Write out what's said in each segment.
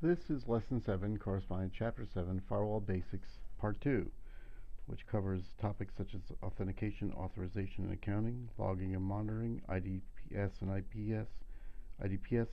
This is Lesson 7, corresponding to Chapter 7, Firewall Basics, Part 2, which covers topics such as authentication, authorization, and accounting, logging and monitoring, IDPS and IDPS,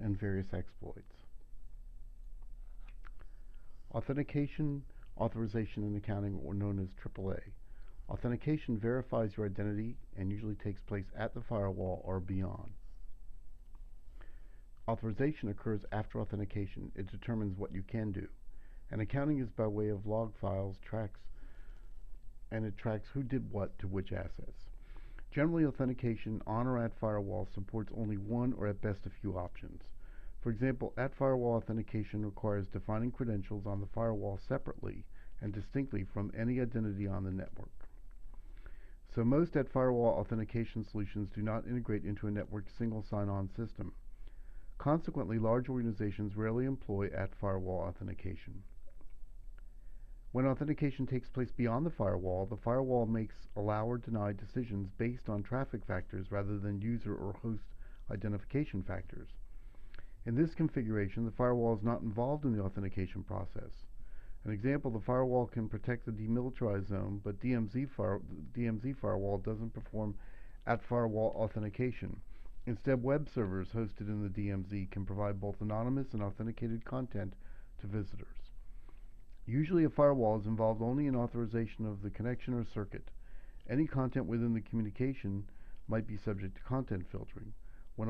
and various exploits. Authentication, authorization, and accounting are known as AAA. Authentication verifies your identity and usually takes place at the firewall or beyond. Authorization occurs after authentication. It determines what you can do. And accounting is by way of log files, and it tracks who did what to which assets. Generally, authentication on or at firewall supports only one or at best a few options. For example, at firewall authentication requires defining credentials on the firewall separately and distinctly from any identity on the network. So most at firewall authentication solutions do not integrate into a network single sign-on system. Consequently, large organizations rarely employ at firewall authentication. When authentication takes place beyond the firewall makes allow or deny decisions based on traffic factors rather than user or host identification factors. In this configuration, the firewall is not involved in the authentication process. An example, the firewall can protect the demilitarized zone, but DMZ firewall doesn't perform at firewall authentication. Instead, web servers hosted in the DMZ can provide both anonymous and authenticated content to visitors. Usually a firewall is involved only in authorization of the connection or circuit. Any content within the communication might be subject to content filtering. When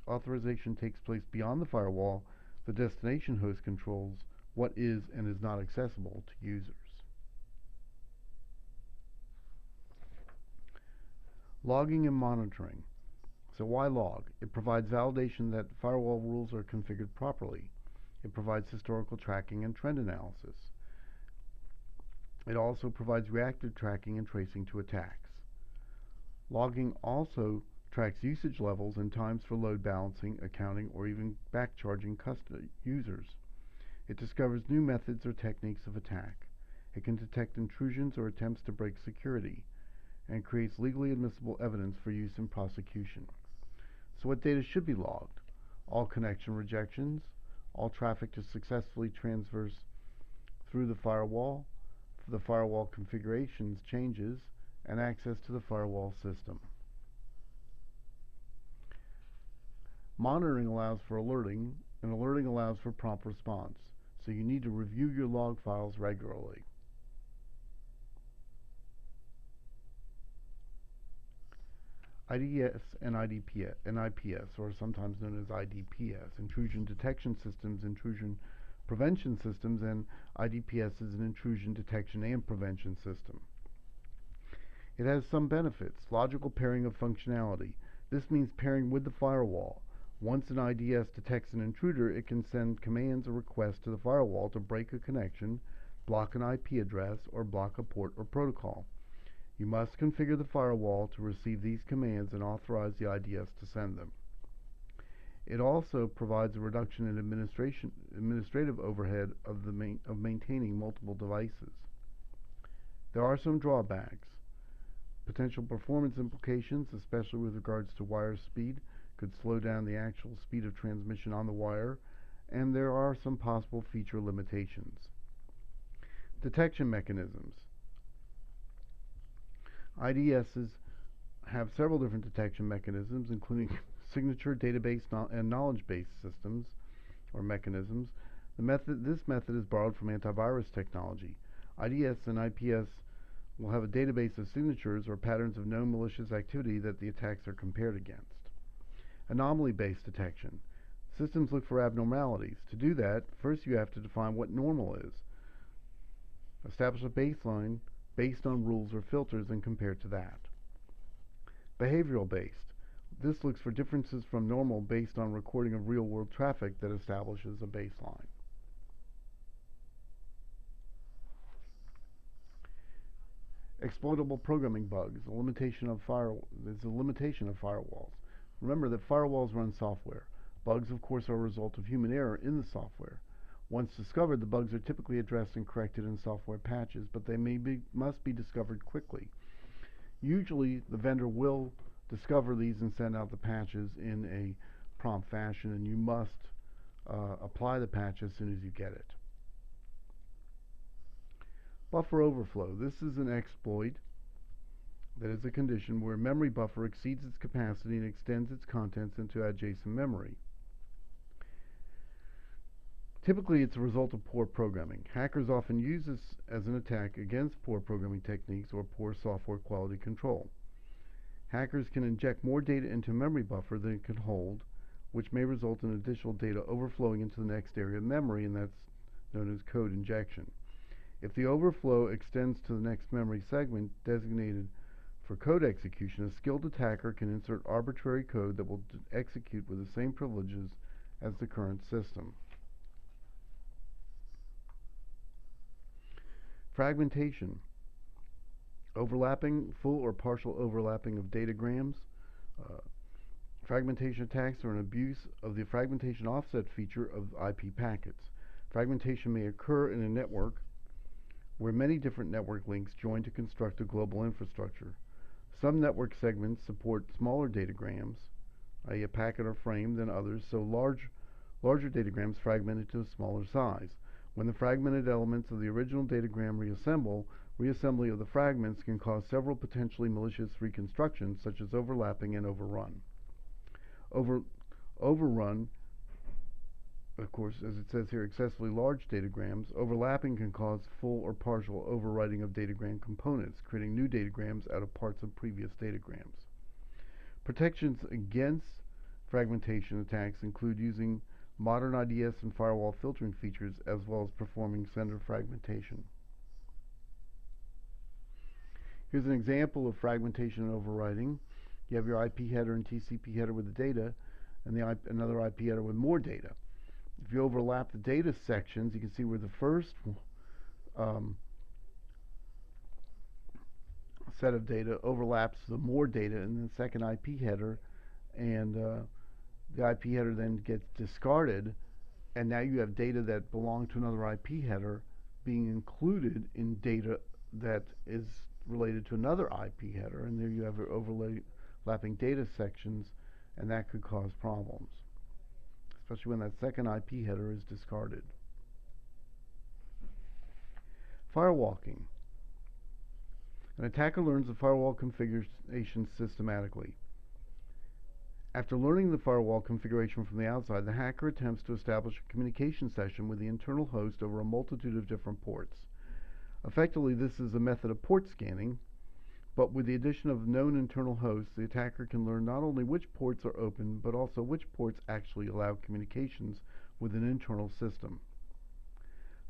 authorization takes place beyond the firewall, the destination host controls what is and is not accessible to users. Logging and monitoring. So why log? It provides validation that firewall rules are configured properly. It provides historical tracking and trend analysis. It also provides reactive tracking and tracing to attacks. Logging also tracks usage levels and times for load balancing, accounting, or even backcharging users. It discovers new methods or techniques of attack. It can detect intrusions or attempts to break security, and creates legally admissible evidence for use in prosecution. So what data should be logged? All connection rejections, all traffic to successfully transfers through the firewall configurations changes, and access to the firewall system. Monitoring allows for alerting, and alerting allows for prompt response. So you need to review your log files regularly. IDS and IPS, or sometimes known as IDPS, intrusion detection systems, intrusion prevention systems, and IDPS is an intrusion detection and prevention system. It has some benefits. Logical pairing of functionality. This means pairing with the firewall. Once an IDS detects an intruder, it can send commands or requests to the firewall to break a connection, block an IP address, or block a port or protocol. You must configure the firewall to receive these commands and authorize the IDS to send them. It also provides a reduction in administrative overhead of maintaining multiple devices. There are some drawbacks. Potential performance implications, especially with regards to wire speed, could slow down the actual speed of transmission on the wire, and there are some possible feature limitations. Detection mechanisms. IDSs have several different detection mechanisms, including signature, database, and knowledge-based systems or mechanisms. This method is borrowed from antivirus technology. IDS and IPS will have a database of signatures or patterns of known malicious activity that the attacks are compared against. Anomaly-based detection. Systems look for abnormalities. To do that, first you have to define what normal is. Establish a baseline based on rules or filters and compare to that. Behavioral based. This looks for differences from normal based on recording of real-world traffic that establishes a baseline. Exploitable programming bugs. There's a limitation of firewalls. Remember that firewalls run software. Bugs, of course, are a result of human error in the software. Once discovered, the bugs are typically addressed and corrected in software patches, but they must be discovered quickly. Usually, the vendor will discover these and send out the patches in a prompt fashion, and you must apply the patch as soon as you get it. Buffer overflow. This is an exploit that is a condition where a memory buffer exceeds its capacity and extends its contents into adjacent memory. Typically, it's a result of poor programming. Hackers often use this as an attack against poor programming techniques or poor software quality control. Hackers can inject more data into a memory buffer than it can hold, which may result in additional data overflowing into the next area of memory, and that's known as code injection. If the overflow extends to the next memory segment designated for code execution, a skilled attacker can insert arbitrary code that will execute with the same privileges as the current system. Fragmentation. Overlapping, full or partial overlapping of datagrams. Fragmentation attacks are an abuse of the fragmentation offset feature of IP packets. Fragmentation may occur in a network where many different network links join to construct a global infrastructure. Some network segments support smaller datagrams, i.e. a packet or frame, than others, so larger datagrams fragment into a smaller size. When the fragmented elements of the original datagram reassemble, reassembly of the fragments can cause several potentially malicious reconstructions, such as overlapping and overrun. Overrun, of course, as it says here, excessively large datagrams. Overlapping can cause full or partial overwriting of datagram components, creating new datagrams out of parts of previous datagrams. Protections against fragmentation attacks include using modern IDS and firewall filtering features, as well as performing sender fragmentation. Here's an example of fragmentation and overwriting. You have your IP header and TCP header with the data, and another IP header with more data. If you overlap the data sections, you can see where the first set of data overlaps the more data in the second IP header, and the IP header then gets discarded, and now you have data that belonged to another IP header being included in data that is related to another IP header, and there you have your overlapping data sections, and that could cause problems, especially when that second IP header is discarded. Firewalking. An attacker learns the firewall configuration systematically. After learning the firewall configuration from the outside, the hacker attempts to establish a communication session with the internal host over a multitude of different ports. Effectively, this is a method of port scanning, but with the addition of known internal hosts, the attacker can learn not only which ports are open, but also which ports actually allow communications with an internal system.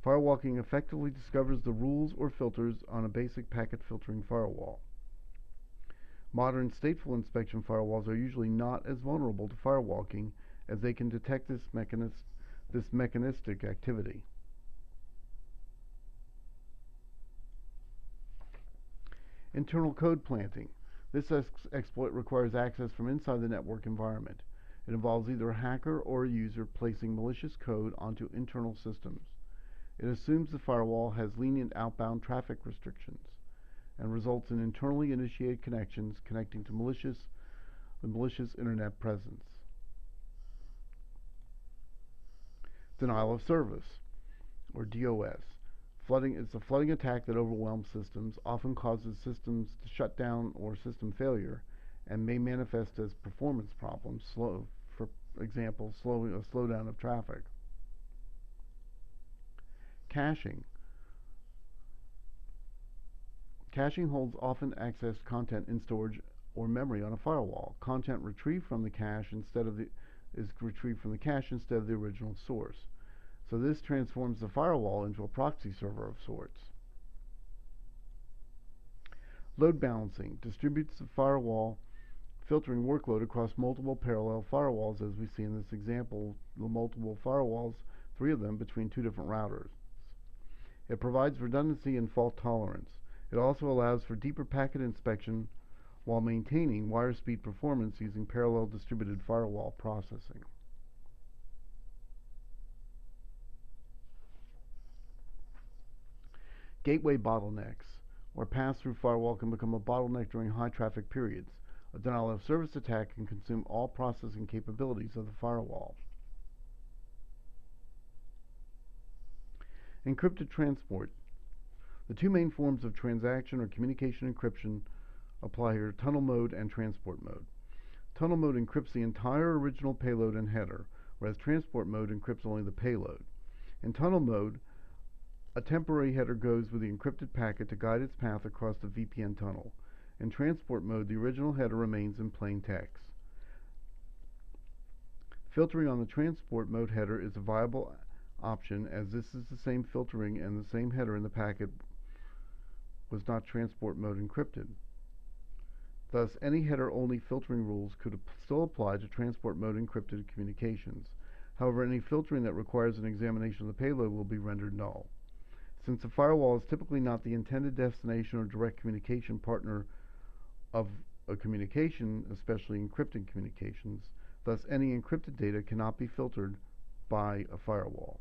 Firewalking effectively discovers the rules or filters on a basic packet filtering firewall. Modern stateful inspection firewalls are usually not as vulnerable to firewalking, as they can detect this mechanistic activity. Internal code planting. This exploit requires access from inside the network environment. It involves either a hacker or a user placing malicious code onto internal systems. It assumes the firewall has lenient outbound traffic restrictions and results in internally initiated connections connecting to the malicious internet presence. Denial of service, or DOS. It's a flooding attack that overwhelms systems, often causes systems to shut down or system failure, and may manifest as performance problems, for example, a slowdown of traffic. Caching. Caching holds often accessed content in storage or memory on a firewall. Content retrieved from the cache is retrieved from the cache instead of the original source. So this transforms the firewall into a proxy server of sorts. Load balancing distributes the firewall filtering workload across multiple parallel firewalls, as we see in this example, the multiple firewalls, 3 of them between 2 different routers. It provides redundancy and fault tolerance. It also allows for deeper packet inspection while maintaining wire speed performance using parallel distributed firewall processing. Gateway bottlenecks, or pass-through firewall, can become a bottleneck during high traffic periods. A denial of service attack can consume all processing capabilities of the firewall. Encrypted transport. The two main forms of transaction or communication encryption apply here: tunnel mode and transport mode. Tunnel mode encrypts the entire original payload and header, whereas transport mode encrypts only the payload. In tunnel mode, a temporary header goes with the encrypted packet to guide its path across the VPN tunnel. In transport mode, the original header remains in plain text. Filtering on the transport mode header is a viable option, as this is the same filtering and the same header in the packet was not transport mode encrypted. Thus, any header-only filtering rules could still apply to transport mode encrypted communications. However, any filtering that requires an examination of the payload will be rendered null. Since the firewall is typically not the intended destination or direct communication partner of a communication, especially encrypted communications, thus any encrypted data cannot be filtered by a firewall.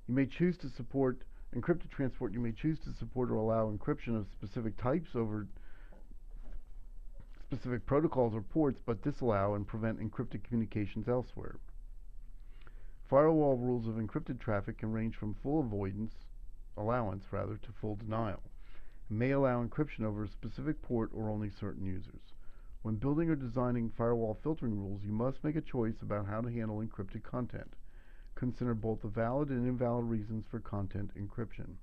You may choose to support encrypted transport. You may choose to support or allow encryption of specific types over specific protocols or ports, but disallow and prevent encrypted communications elsewhere. Firewall rules of encrypted traffic can range from full allowance to full denial. It may allow encryption over a specific port or only certain users. When building or designing firewall filtering rules, you must make a choice about how to handle encrypted content. Consider both the valid and invalid reasons for content encryption.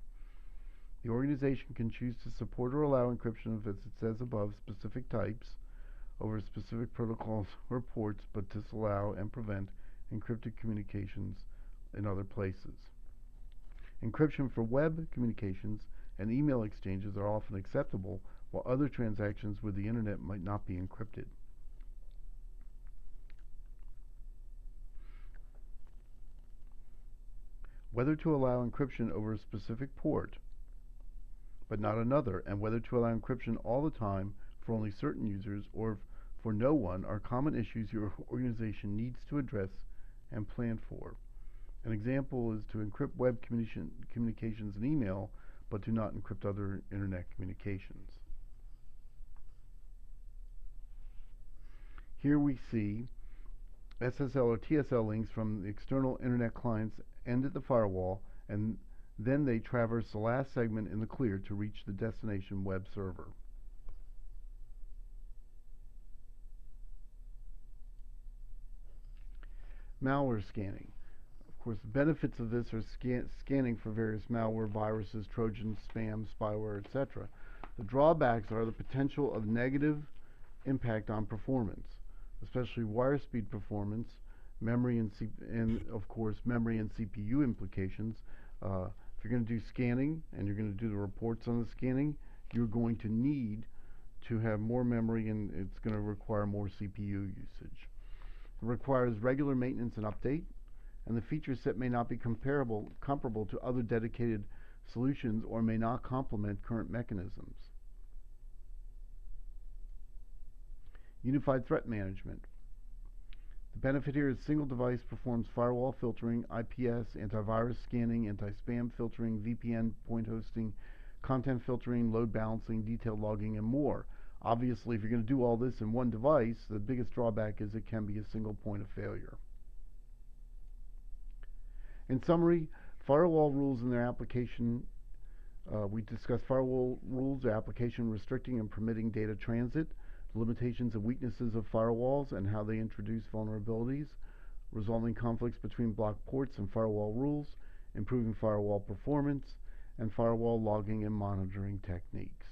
The organization can choose to support or allow encryption of, as it says above, specific types over specific protocols or ports, but disallow and prevent encrypted communications in other places. Encryption for web communications and email exchanges are often acceptable, while other transactions with the internet might not be encrypted. Whether to allow encryption over a specific port but not another, and whether to allow encryption all the time for only certain users or for no one, are common issues your organization needs to address and plan for. An example is to encrypt web communications and email, but do not encrypt other internet communications. Here we see SSL or TSL links from the external internet clients end at the firewall, and then they traverse the last segment in the clear to reach the destination web server. Malware scanning. Of course, the benefits of this are scanning for various malware, viruses, trojans, spam, spyware, etc. The drawbacks are the potential of negative impact on performance, especially wire speed performance, memory and of course memory and CPU implications. If you're going to do scanning and you're going to do the reports on the scanning, you're going to need to have more memory, and it's going to require more CPU usage. It requires regular maintenance and update, and the feature set may not be comparable to other dedicated solutions or may not complement current mechanisms. Unified threat management. The benefit here is single device performs firewall filtering, IPS, antivirus scanning, anti-spam filtering, VPN point hosting, content filtering, load balancing, detailed logging, and more. Obviously, if you're going to do all this in one device, the biggest drawback is it can be a single point of failure. In summary, firewall rules and their application. We discussed firewall rules, their application restricting and permitting data transit, the limitations and weaknesses of firewalls and how they introduce vulnerabilities, resolving conflicts between blocked ports and firewall rules, improving firewall performance, and firewall logging and monitoring techniques.